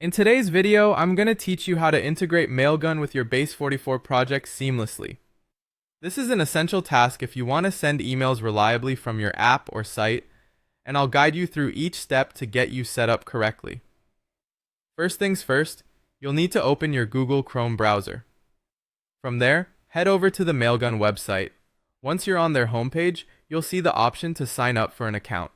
In today's video, I'm going to teach you how to integrate Mailgun with your Base44 project seamlessly. This is an essential task if you want to send emails reliably from your app or site, and I'll guide you through each step to get you set up correctly. First things first, you'll need to open your Google Chrome browser. From there, head over to the Mailgun website. Once you're on their homepage, you'll see the option to sign up for an account.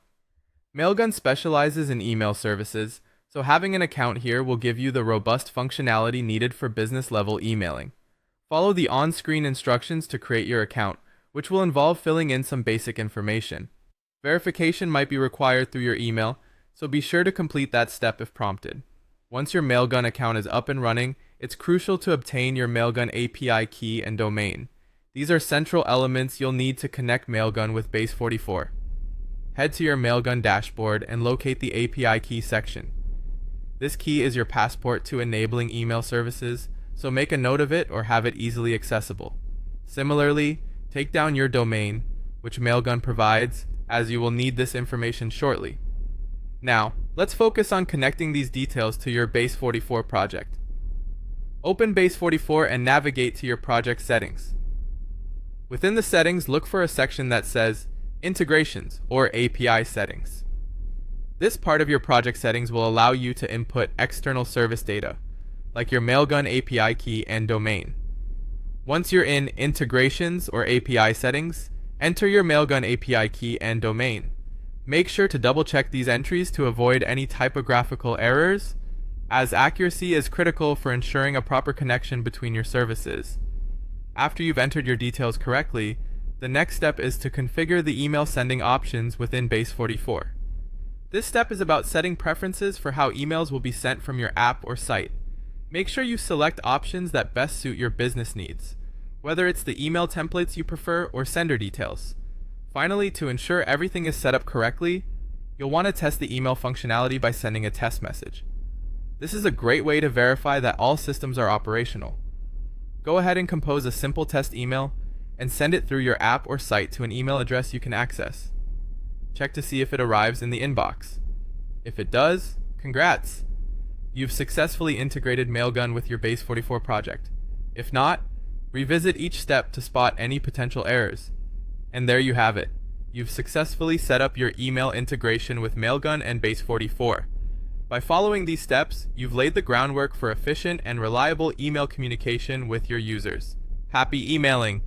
Mailgun specializes in email services, so having an account here will give you the robust functionality needed for business-level emailing. Follow the on-screen instructions to create your account, which will involve filling in some basic information. Verification might be required through your email, so be sure to complete that step if prompted. Once your Mailgun account is up and running, it's crucial to obtain your Mailgun API key and domain. These are central elements you'll need to connect Mailgun with Base44. Head to your Mailgun dashboard and locate the API key section. This key is your passport to enabling email services, so make a note of it or have it easily accessible. Similarly, take down your domain, which Mailgun provides, as you will need this information shortly. Now, let's focus on connecting these details to your Base44 project. Open Base44 and navigate to your project settings. Within the settings, look for a section that says Integrations or API Settings. This part of your project settings will allow you to input external service data, like your Mailgun API key and domain. Once you're in Integrations or API Settings, enter your Mailgun API key and domain. Make sure to double-check these entries to avoid any typographical errors, as accuracy is critical for ensuring a proper connection between your services. After you've entered your details correctly, the next step is to configure the email sending options within Base44. This step is about setting preferences for how emails will be sent from your app or site. Make sure you select options that best suit your business needs, whether it's the email templates you prefer or sender details. Finally, to ensure everything is set up correctly, you'll want to test the email functionality by sending a test message. This is a great way to verify that all systems are operational. Go ahead and compose a simple test email and send it through your app or site to an email address you can access. Check to see if it arrives in the inbox. If it does, congrats! You've successfully integrated Mailgun with your Base44 project. If not, revisit each step to spot any potential errors. And there you have it. You've successfully set up your email integration with Mailgun and Base44. By following these steps, you've laid the groundwork for efficient and reliable email communication with your users. Happy emailing!